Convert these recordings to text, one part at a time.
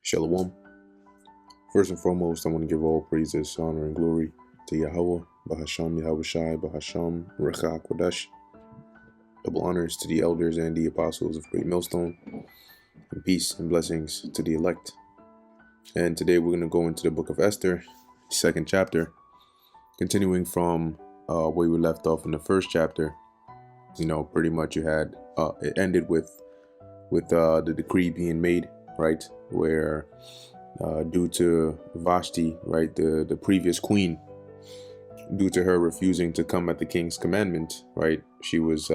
Shalom. First and foremost, I want to give all praises, honor, and glory to Yahweh, Bahasham Yahweh Shai, Bahasham Recha Kodesh. Double honors to the elders and the apostles of Great Millstone, and peace and blessings to the elect. And today we're going to go into the book of Esther, second chapter, continuing from where we left off in the first chapter. Pretty much you had it ended with the decree being made, right, where due to Vashti, right, the previous queen, due to her refusing to come at the king's commandment, right, she was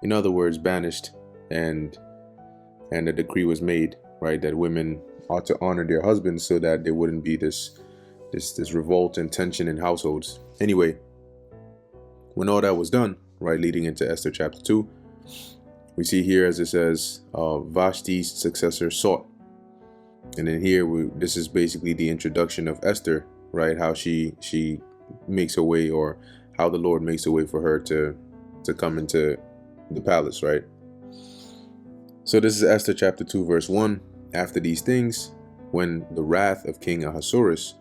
in other words banished, and the decree was made, right, that women ought to honor their husbands so that there wouldn't be this revolt and tension in households. Anyway, when all that was done, right, leading into Esther chapter 2, we see here, as it says, Vashti's successor sought. And then here, this is basically the introduction of Esther, right? How she makes her way, or how the Lord makes a way for her to come into the palace, right? So this is Esther chapter 2, verse 1. After these things, when the wrath of King Ahasuerus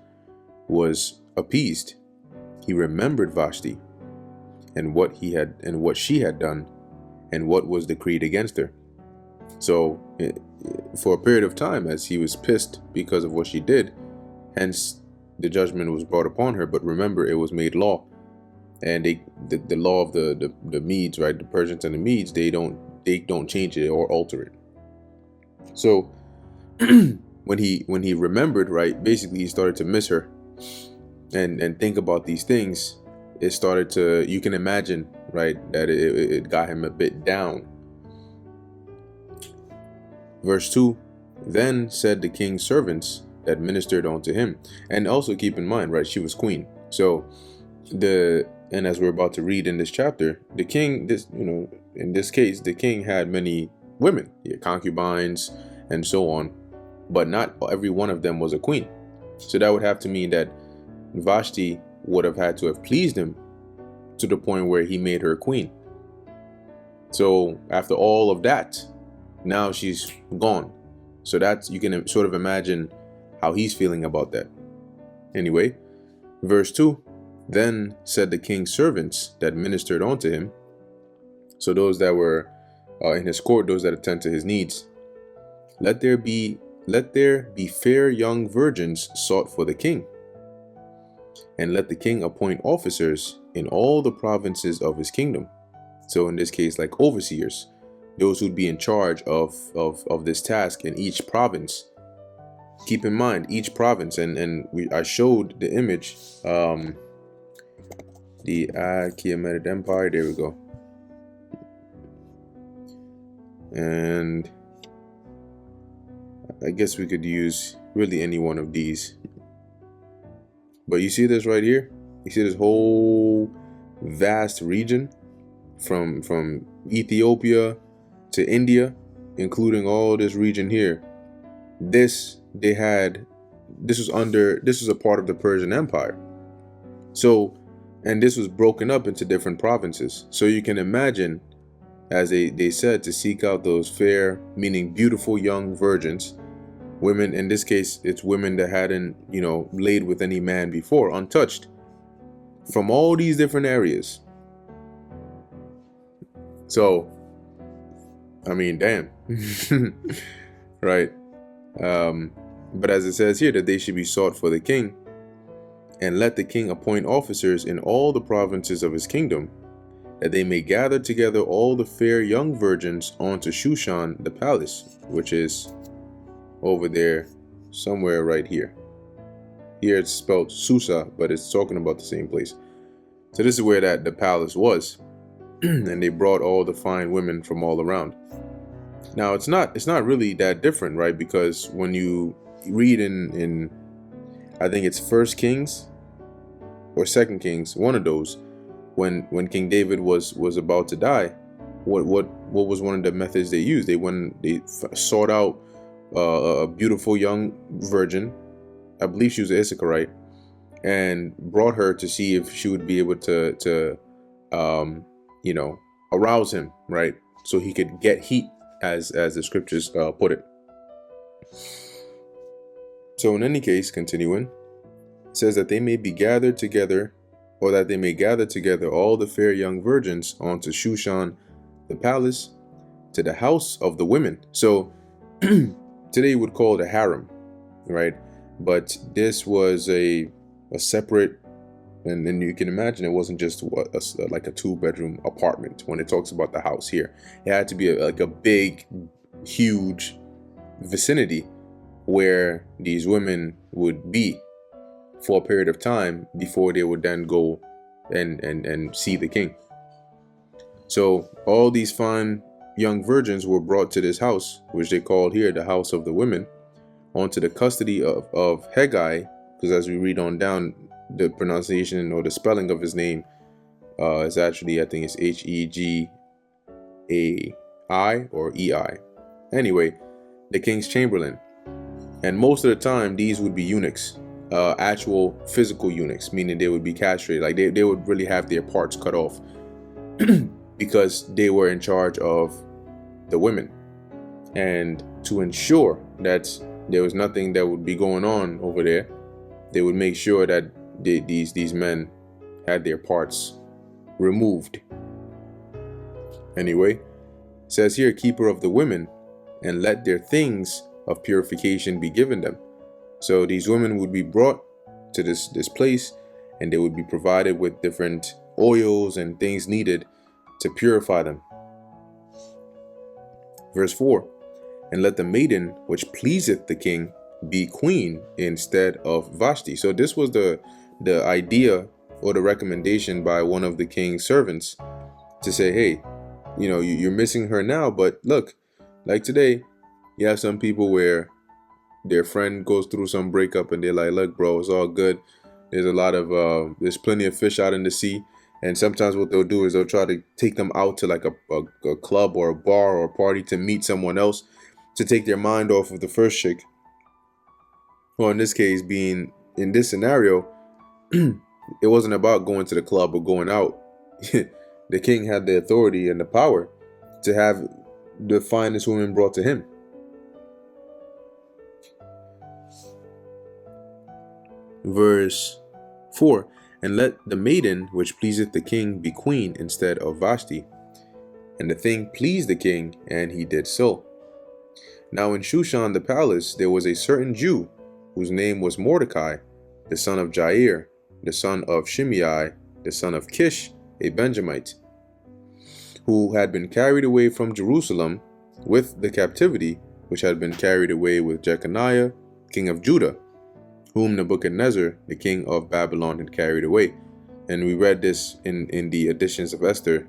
was appeased, he remembered Vashti and what she had done, and what was decreed against her. So for a period of time, as he was pissed because of what she did, hence the judgment was brought upon her. But remember, it was made law, and the law of the Medes, right, the Persians and the Medes, they don't change it or alter it. So when he remembered, right, basically he started to miss her and think about these things. It started to, you can imagine, right, that it got him a bit down. Verse 2, then said the king's servants that ministered unto him. And also keep in mind, right, she was queen. So and as we're about to read in this chapter, the king, in this case, the king had many women, concubines and so on, but not every one of them was a queen. So that would have to mean that Vashti would have had to have pleased him to the point where he made her queen. So after all of that, now she's gone. So that's, you can sort of imagine how he's feeling about that. Anyway, verse 2, then said the king's servants that ministered unto him, so those that were in his court, those that attend to his needs, let there be fair young virgins sought for the king, and let the king appoint officers in all the provinces of his kingdom. So in this case, like overseers, those who'd be in charge of this task in each province. Keep in mind, each province, and I showed the image, the Achaemenid Empire. There we go. And I guess we could use really any one of these. But you see this right here? You see this whole vast region from Ethiopia to India, including all this region here. This was a part of the Persian Empire. So, and this was broken up into different provinces. So you can imagine, as they said, to seek out those fair, meaning beautiful young virgins, women. In this case, it's women that hadn't, laid with any man before, untouched, from all these different areas. So, I mean, damn. Right. But as it says here, that they should be sought for the king, and let the king appoint officers in all the provinces of his kingdom, that they may gather together all the fair young virgins onto Shushan the palace, which is over there somewhere right here. Here it's spelled Susa, but it's talking about the same place. So this is where the palace was. And they brought all the fine women from all around. Now it's not really that different, right? Because when you read in I think it's First Kings or Second Kings, one of those, when King David was about to die, what was one of the methods they used? They sought out a beautiful young virgin, I believe she was an Issacharite, and brought her to see if she would be able to arouse him, right, so he could get heat, as the scriptures put it. So in any case, continuing, it says that they may be gathered together, or that they may gather together all the fair young virgins onto Shushan the palace, to the house of the women. So today would call it a harem, right? But this was a separate, and then you can imagine it wasn't just like a 2-bedroom apartment. When it talks about the house here, it had to be like a big, huge vicinity where these women would be for a period of time before they would then go and see the king. So all these fine young virgins were brought to this house, which they called here the house of the women, onto the custody of Haggai, because as we read on down, the pronunciation or the spelling of his name is actually, I think it's Hegai or Ei. Anyway, the king's chamberlain. And most of the time, these would be eunuchs, actual physical eunuchs, meaning they would be castrated. Like they would really have their parts cut off because they were in charge of the women. And to ensure that there was nothing that would be going on over there, they would make sure that these men had their parts removed. Anyway, it says here, keeper of the women, and let their things of purification be given them. So these women would be brought to this place, and they would be provided with different oils and things needed to purify them. Verse 4, and let the maiden which pleaseth the king be queen instead of Vashti. So this was the idea or the recommendation by one of the king's servants to say, hey, you know, you're missing her now, but look, like today, you have some people where their friend goes through some breakup and they're like, look, bro, it's all good. There's a lot of, there's plenty of fish out in the sea. And sometimes what they'll do is they'll try to take them out to like a club or a bar or a party to meet someone else to take their mind off of the first chick. Well, in this case, being in this scenario, it wasn't about going to the club or going out. The king had the authority and the power to have the finest women brought to him. Verse 4, and let the maiden which pleaseth the king be queen instead of Vashti. And the thing pleased the king, and he did so. Now in Shushan the palace there was a certain Jew, whose name was Mordecai, the son of Jair, the son of Shimei, the son of Kish, a Benjamite, who had been carried away from Jerusalem with the captivity, which had been carried away with Jeconiah, king of Judah, whom Nebuchadnezzar, the king of Babylon, had carried away. And we read this in the editions of Esther,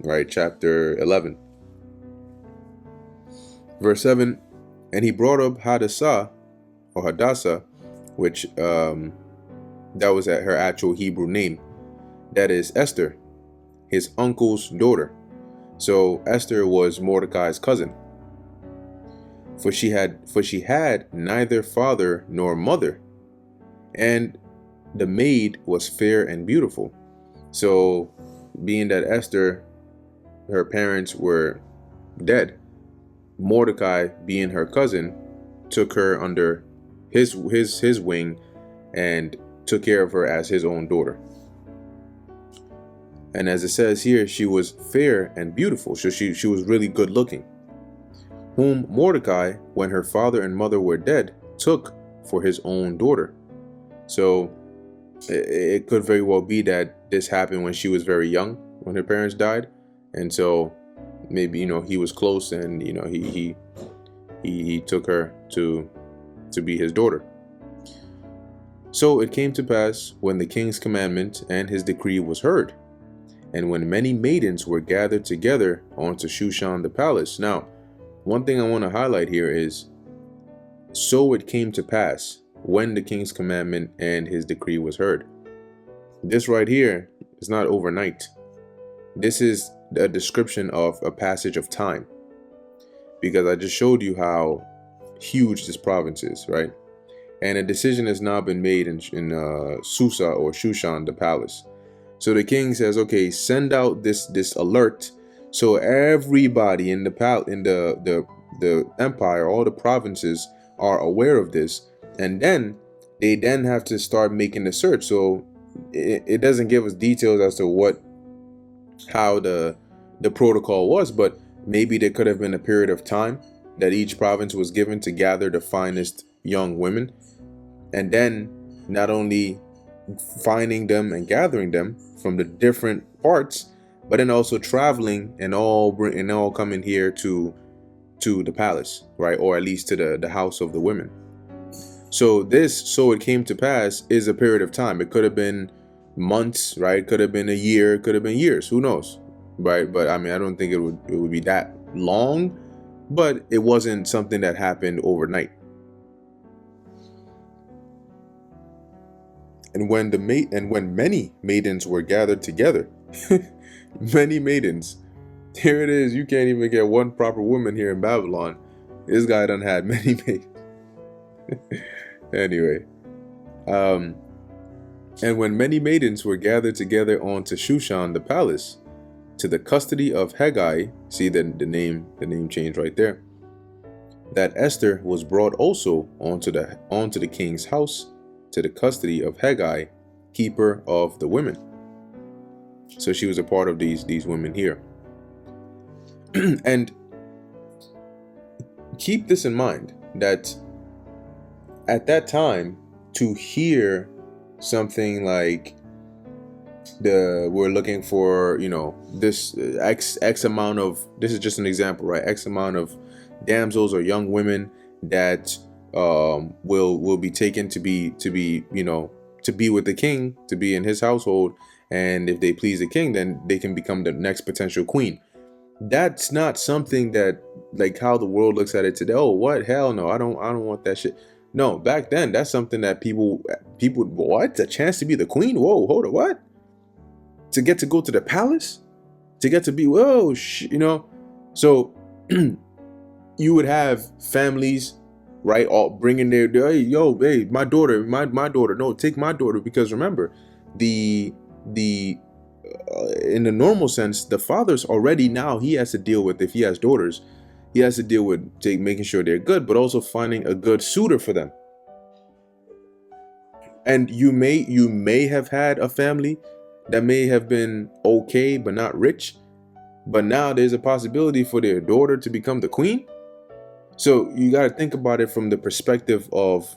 right, chapter 11. Verse 7, and he brought up Hadassah, or Hadassah, which that was her actual Hebrew name, that is Esther, his uncle's daughter. So Esther was Mordecai's cousin, for she had neither father nor mother, and the maid was fair and beautiful. So being that Esther, her parents were dead, Mordecai, being her cousin, took her under his wing and took care of her as his own daughter. And as it says here, she was fair and beautiful. So she was really good looking, whom Mordecai, when her father and mother were dead, took for his own daughter. So it could very well be that this happened when she was very young, when her parents died. And so maybe, you know, he was close, and, you know, he took her to be his daughter. So it came to pass, when the king's commandment and his decree was heard, and when many maidens were gathered together onto Shushan the palace. Now, one thing I want to highlight here is, so it came to pass when the king's commandment and his decree was heard. This right here is not overnight. This is a description of a passage of time, because I just showed you how huge this province is, right? And a decision has now been made in Susa or Shushan the palace. So the king says, okay, send out this alert, so everybody in the empire, all the provinces, are aware of this, And then they then have to start making the search. So it doesn't give us details as to how the protocol was, but maybe there could have been a period of time that each province was given to gather the finest young women, and then not only finding them and gathering them from the different parts, but then also traveling and all coming here to the palace, right? Or at least to the house of the women. So it came to pass is a period of time. It could have been months, right? Could have been a year, could have been years, who knows, right? But I mean, I don't think it would be that long, but it wasn't something that happened overnight. And when many maidens were gathered together, many maidens. Here it is. You can't even get one proper woman here in Babylon. This guy done had many maidens. Anyway, and when many maidens were gathered together onto Shushan the palace, to the custody of Haggai, see the name change right there, that Esther was brought also onto the king's house, to the custody of Haggai, keeper of the women. So she was a part of these women here. And keep this in mind, that at that time, to hear something like we're looking for, this X amount of, this is just an example, right? X amount of damsels or young women that will be taken to be with the king, to be in his household, and if they please the king, then they can become the next potential queen. That's not something that, like how the world looks at it today. Oh, what? Hell no, I don't want that shit. No, back then that's something that people what? A chance to be the queen? Whoa, hold on, what? To get to go to the palace? To get to be, whoa, So you would have families, right, all bringing their hey, my daughter, no, take my daughter, because remember, the in the normal sense, the father's already, now he has to deal with, if he has daughters, he has to deal with making sure they're good, but also finding a good suitor for them. And you may have had a family that may have been okay but not rich, but now there's a possibility for their daughter to become the queen. So you got to think about it from the perspective of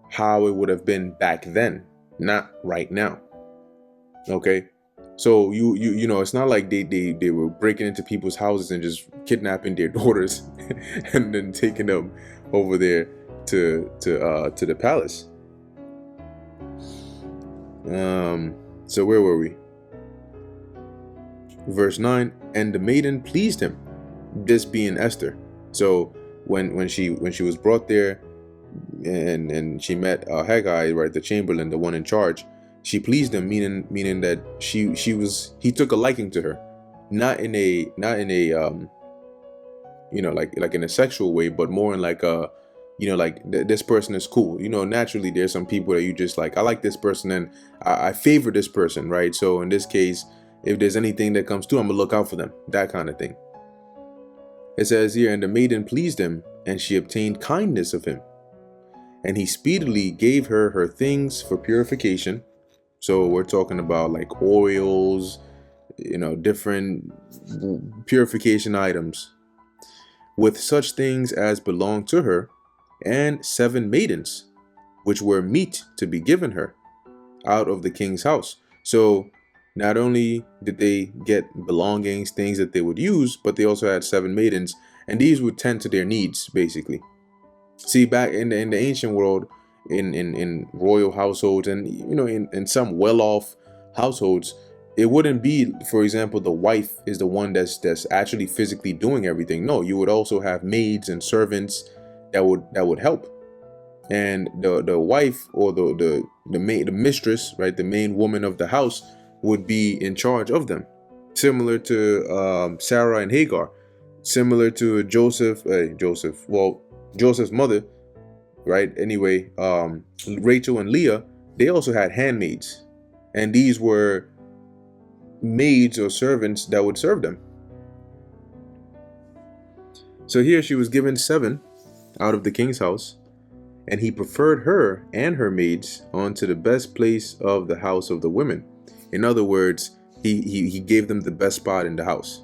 how it would have been back then, not right now. Okay, so you know, it's not like they were breaking into people's houses and just kidnapping their daughters and then taking them over there to the palace. So where were we? Verse 9, and the maiden pleased him, this being Esther. So when she was brought there, and she met Haggai, right, the chamberlain, the one in charge, she pleased him, meaning that he took a liking to her, not in a like in a sexual way, but more in like a, this person is cool. Naturally there's some people that you just like, I like this person and I favor this person, right? So in this case, if there's anything that comes through, I'm gonna look out for them, that kind of thing. It says here, and the maiden pleased him, and she obtained kindness of him, and he speedily gave her things for purification. So we're talking about like oils, different purification items, with such things as belonged to her, and 7 maidens, which were meet to be given her out of the king's house. So not only did they get belongings, things that they would use, but they also had 7 maidens, and these would tend to their needs, basically. See, back in the ancient world, in royal households, and in some well-off households, it wouldn't be, for example, the wife is the one that's actually physically doing everything. No, you would also have maids and servants that would help, and the wife, or the mistress, right, the main woman of the house, would be in charge of them, similar to Sarah and Hagar, similar to Joseph's mother, right? Anyway, Rachel and Leah, they also had handmaids, and these were maids or servants that would serve them. So here she was given 7 out of the king's house, and he preferred her and her maids onto the best place of the house of the women. In other words, he gave them the best spot in the house.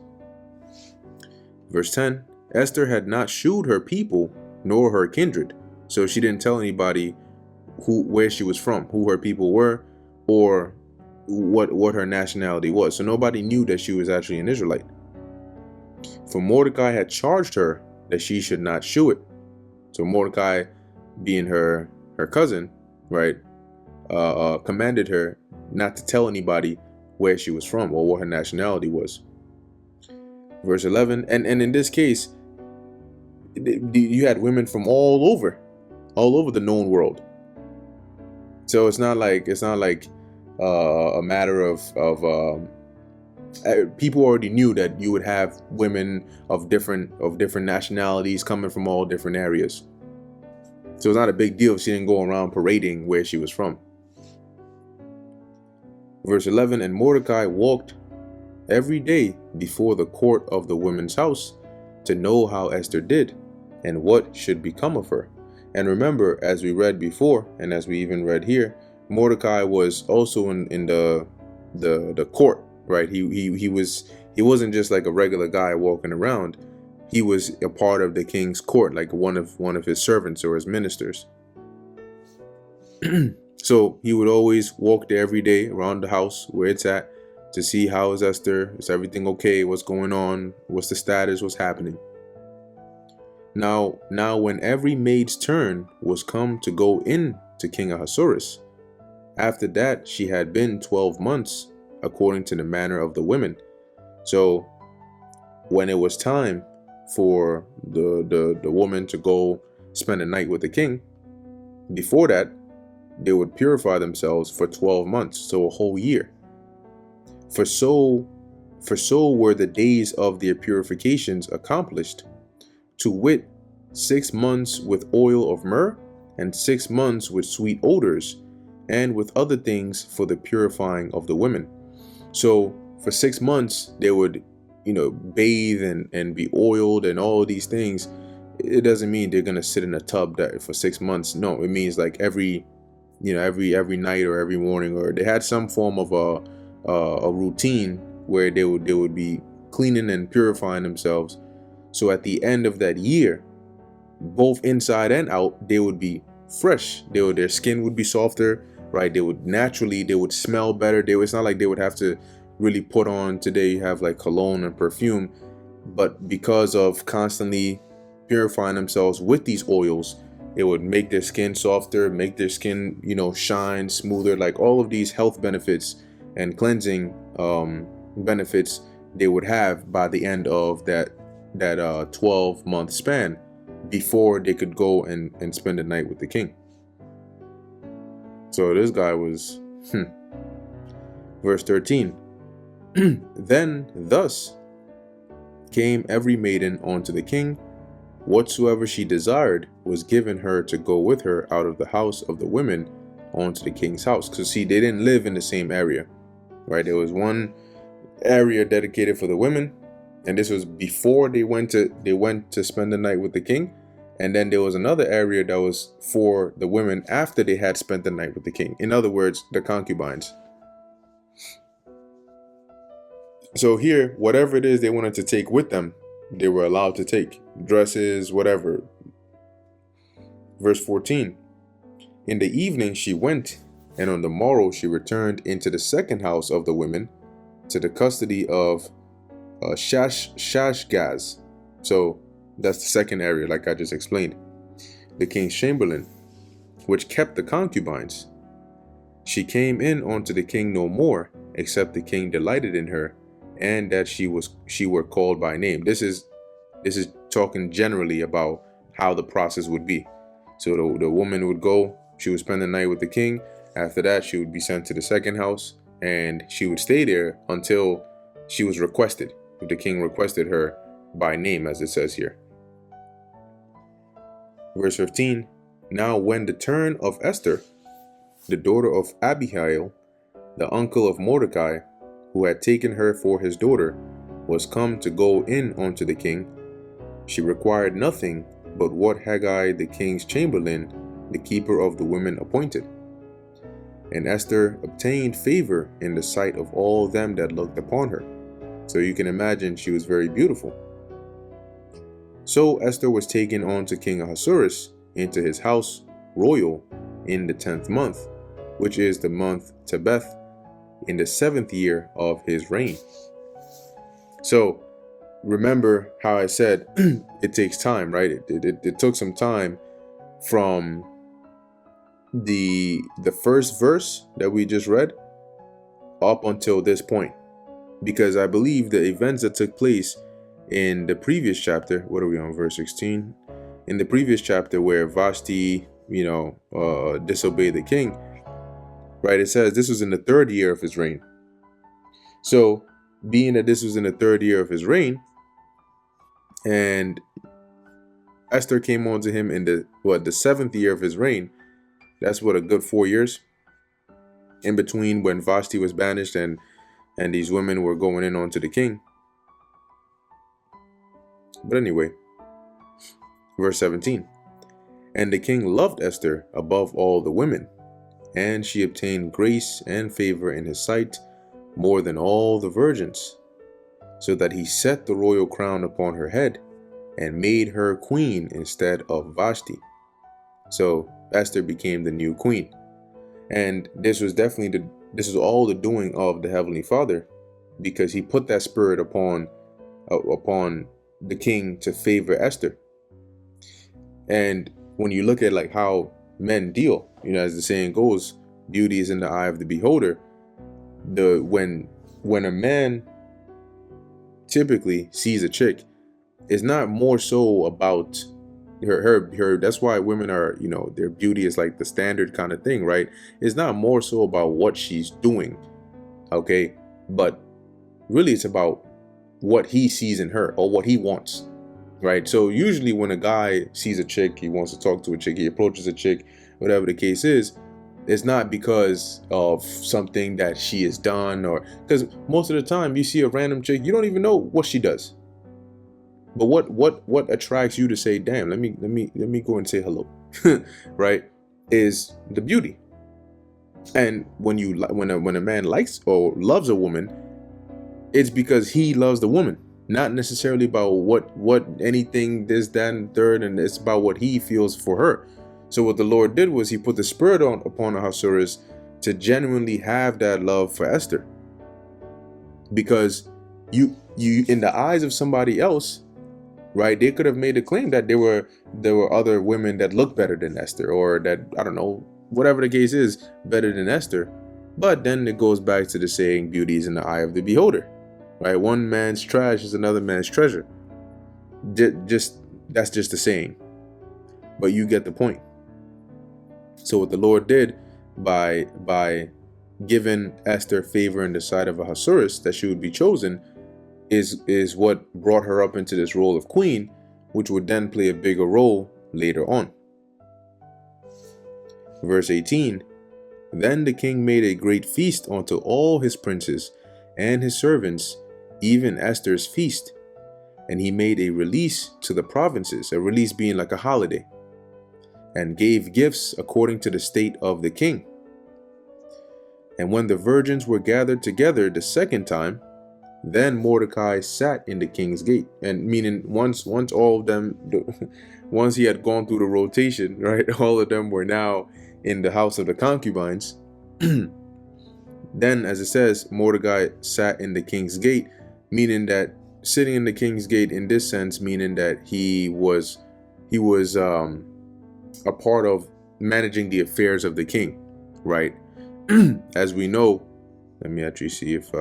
Verse 10, Esther had not shewed her people nor her kindred. So she didn't tell anybody where she was from, who her people were, or what her nationality was. So nobody knew that she was actually an Israelite. For Mordecai had charged her that she should not shew it. So Mordecai, being her cousin, right, commanded her not to tell anybody where she was from or what her nationality was. Verse 11, and in this case, you had women from all over the known world. So it's not like a matter of people already knew that you would have women of different nationalities coming from all different areas. So it's not a big deal if she didn't go around parading where she was from. Verse 11, and Mordecai walked every day before the court of the women's house to know how Esther did and what should become of her. And remember, as we read before, and as we even read here, Mordecai was also in the court, right? He wasn't just like a regular guy walking around. He was a part of the king's court, like one of his servants or his ministers. So he would always walk there every day around the house where it's at to see how is Esther, is everything okay, what's going on, what's the status, what's happening. Now when every maid's turn was come to go in to King Ahasuerus, after that she had been 12 months, according to the manner of the women. So when it was time for the woman to go spend a night with the king, before that, they would purify themselves for 12 months, so a whole year. For so were the days of their purifications accomplished, to wit, 6 months with oil of myrrh, and 6 months with sweet odors, and with other things for the purifying of the women. So for 6 months they would, bathe and be oiled and all these things. It doesn't mean they're gonna sit in a tub for 6 months. No, it means like every night or every morning, or they had some form of a routine where they would be cleaning and purifying themselves. So at the end of that year, both inside and out, they would be fresh. Their skin would be softer, right? They would smell better. It's not like they would have to really put on, today you have like cologne and perfume, but because of constantly purifying themselves with these oils, it would make their skin softer, make their skin, shine smoother, like all of these health benefits and cleansing benefits they would have by the end of that 12-month span before they could go and spend the night with the king. So this guy was verse 13. Then thus came every maiden unto the king, whatsoever she desired was given her to go with her out of the house of the women onto the king's house. Because see, they didn't live in the same area, right? There was one area dedicated for the women, and this was before they went to spend the night with the king. And then there was another area that was for the women after they had spent the night with the king. In other words, the concubines. So here, whatever it is they wanted to take with them, they were allowed to take. Dresses, whatever. Verse 14. In the evening she went, and on the morrow she returned into the second house of the women, to the custody of Shashgaz. So that's the second area, like I just explained. The king's chamberlain, which kept the concubines. She came in unto the king no more, except the king delighted in her, and that she were called by name. This is talking generally about how the process would be. So the woman would go, she would spend the night with the king. After that, she would be sent to the second house, and she would stay there until she was requested. If the king requested her by name, as it says here. Verse 15. Now when the turn of Esther, the daughter of Abihail, the uncle of Mordecai, who had taken her for his daughter, was come to go in unto the king, she required nothing but what Haggai the king's chamberlain the keeper of the women appointed. And Esther obtained favor in the sight of all them that looked upon her. So you can imagine she was very beautiful. So Esther was taken on to King Ahasuerus into his house royal in the 10th month, which is the month Tebeth, in the 7th year of his reign. So remember how I said it takes time, right? It took some time from the first verse that we just read up until this point, because I believe the events that took place in the previous chapter, what are we on, verse 16? In the previous chapter where Vashti, disobeyed the king, right? It says this was in the 3rd year of his reign. So being that this was in the 3rd year of his reign, and Esther came on to him in the 7th year of his reign, that's what, a good 4 years in between when Vashti was banished and these women were going in onto the king. But anyway, verse 17. And the king loved Esther above all the women, and she obtained grace and favor in his sight more than all the virgins, so that he set the royal crown upon her head and made her queen instead of Vashti. So Esther became the new queen. And this was all the doing of the Heavenly Father, because he put that spirit upon the king to favor Esther. And when you look at like how men deal, as the saying goes, beauty is in the eye of the beholder. When a man typically sees a chick, it's not more so about her. That's why women are, their beauty is like the standard kind of thing, right? It's not more so about what she's doing, okay? But really it's about what he sees in her or what he wants, right? So usually when a guy sees a chick, he wants to talk to a chick, he approaches a chick, whatever the case is, it's not because of something that she has done, or because most of the time you see a random chick, you don't even know what she does. But what attracts you to say, damn, let me go and say hello, right? Is the beauty. And when a man likes or loves a woman, it's because he loves the woman, not necessarily about what anything this, that, and third, and it's about what he feels for her. So what the Lord did was he put the spirit upon Ahasuerus to genuinely have that love for Esther, because you in the eyes of somebody else, right, they could have made a claim that there were other women that looked better than Esther, or that, I don't know, whatever the case is, better than Esther. But then it goes back to the saying, beauty is in the eye of the beholder, right? One man's trash is another man's treasure. That's just the saying, but you get the point. So what the Lord did by giving Esther favor in the sight of Ahasuerus, that she would be chosen, is what brought her up into this role of queen, which would then play a bigger role later on. Verse 18. Then the king made a great feast unto all his princes and his servants, even Esther's feast. And he made a release to the provinces, a release being like a holiday, and gave gifts according to the state of the king. And when the virgins were gathered together the second time, then Mordecai sat in the king's gate. And meaning once all of them, once he had gone through the rotation, right, all of them were now in the house of the concubines. Then, as it says, Mordecai sat in the king's gate, meaning that sitting in the king's gate in this sense, meaning that he was a part of managing the affairs of the king, right? As we know, let me actually see if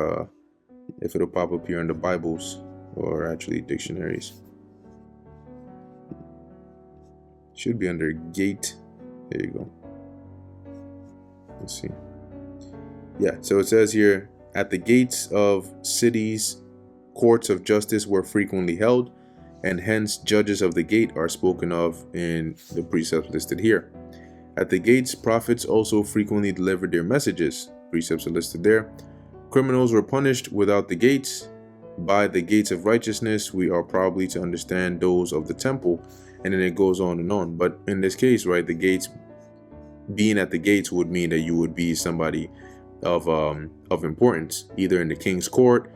it'll pop up here in the Bibles, or actually dictionaries. Should be under gate. There you go. Let's see. Yeah, so it says here, at the gates of cities, courts of justice were frequently held, and hence judges of the gate are spoken of in the precepts listed here. At the gates, prophets also frequently delivered their messages. Precepts are listed there. Criminals were punished without the gates. By the gates of righteousness, we are probably to understand those of the temple, and then it goes on and on. But in this case, right, the gates being at the gates would mean that you would be somebody of importance, either in the king's court,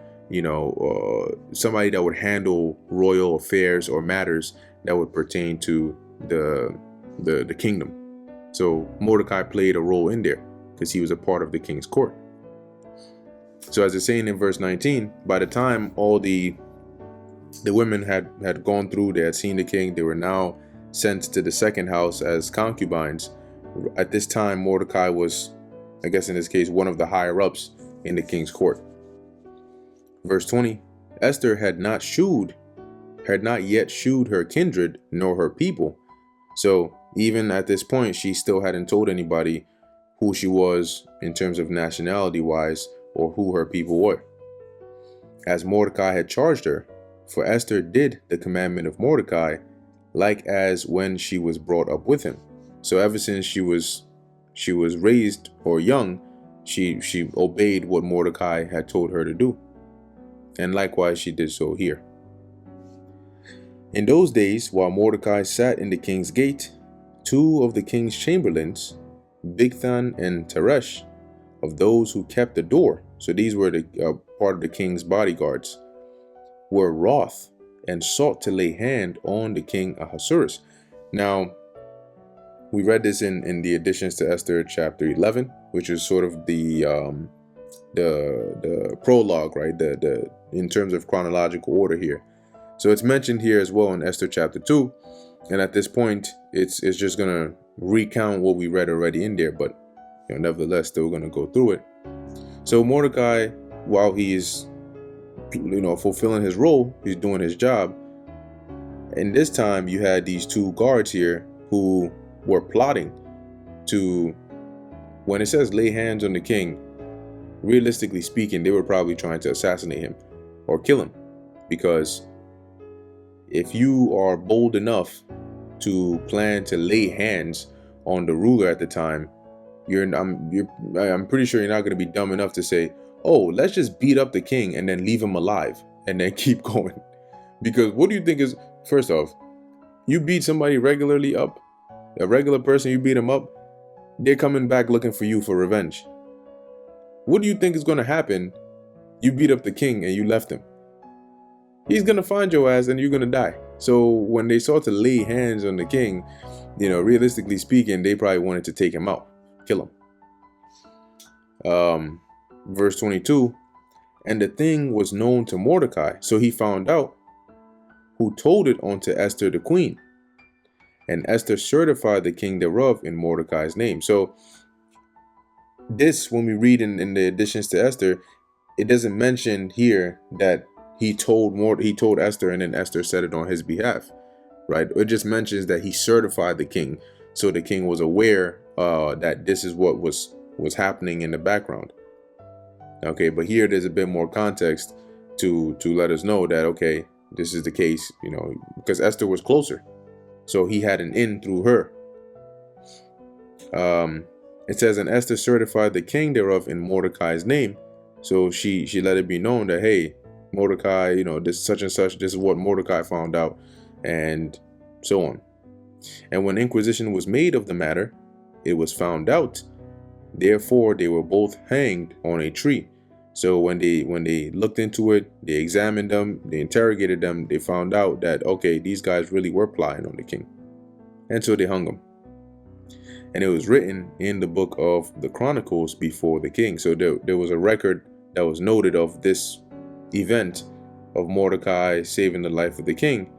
somebody that would handle royal affairs or matters that would pertain to the kingdom. So Mordecai played a role in there because he was a part of the king's court. So as it's saying in verse 19, by the time all the women had gone through, they had seen the king, they were now sent to the second house as concubines. At this time, Mordecai was, I guess in this case, one of the higher ups in the king's court. Verse 20, Esther had not yet shewed her kindred nor her people. So even at this point, she still hadn't told anybody who she was in terms of nationality wise, or who her people were, as Mordecai had charged her. For Esther did the commandment of Mordecai, like as when she was brought up with him. So ever since she was raised or young, she obeyed what Mordecai had told her to do. And likewise she did so here. In those days, while Mordecai sat in the king's gate, two of the king's chamberlains, Bigthan and Teresh, of those who kept the door, so these were the part of the king's bodyguards, were wroth and sought to lay hand on the king Ahasuerus. Now, we read this in the additions to Esther chapter 11, which is sort of the prologue, right? The in terms of chronological order here. So it's mentioned here as well in Esther chapter 2, and at this point, it's just gonna recount what we read already in there, but nevertheless, still gonna go through it. So Mordecai, while he's fulfilling his role, he's doing his job. And this time, you had these two guards here who were plotting to, when it says lay hands on the king, realistically speaking, they were probably trying to assassinate him or kill him, because if you are bold enough to plan to lay hands on the ruler at the time, I'm pretty sure you're not going to be dumb enough to say, oh, let's just beat up the king and then leave him alive and then keep going. Because what do you think is, first off, you beat somebody regularly up, a regular person, you beat him up, they're coming back looking for you for revenge. What do you think is going to happen? You beat up the king and you left him. He's going to find your ass and you're going to die. So when they sought to lay hands on the king, realistically speaking, they probably wanted to take him out, kill him. Verse 22, and the thing was known to Mordecai, so he found out, who told it unto Esther the queen. And Esther certified the king thereof in Mordecai's name. So this, when we read in the additions to Esther, it doesn't mention here that he told Esther and then Esther said it on his behalf, right? It just mentions that he certified the king, so the king was aware that this is what was happening in the background. Okay, but here there's a bit more context to let us know that, okay, this is the case, because Esther was closer, so he had an in through her. It says, and Esther certified the king thereof in Mordecai's name. So she let it be known that, hey, Mordecai, this such and such, this is what Mordecai found out, and so on. And when inquisition was made of the matter, it was found out. Therefore, they were both hanged on a tree. So when they looked into it, they examined them, they interrogated them, they found out that, okay, these guys really were plotting on the king. And so they hung him. And it was written in the book of the Chronicles before the king. So there was a record that was noted of this event of Mordecai saving the life of the king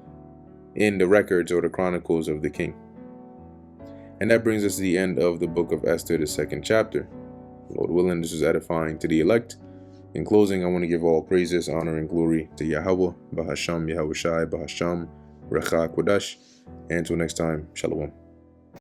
in the records or the Chronicles of the king. And that brings us to the end of the book of Esther, the 2nd chapter. Lord willing, this is edifying to the elect. In closing, I want to give all praises, honor, and glory to Yahweh, Bahasham, Yahushai, Bahasham, Recha Kodash. And until next time, Shalom.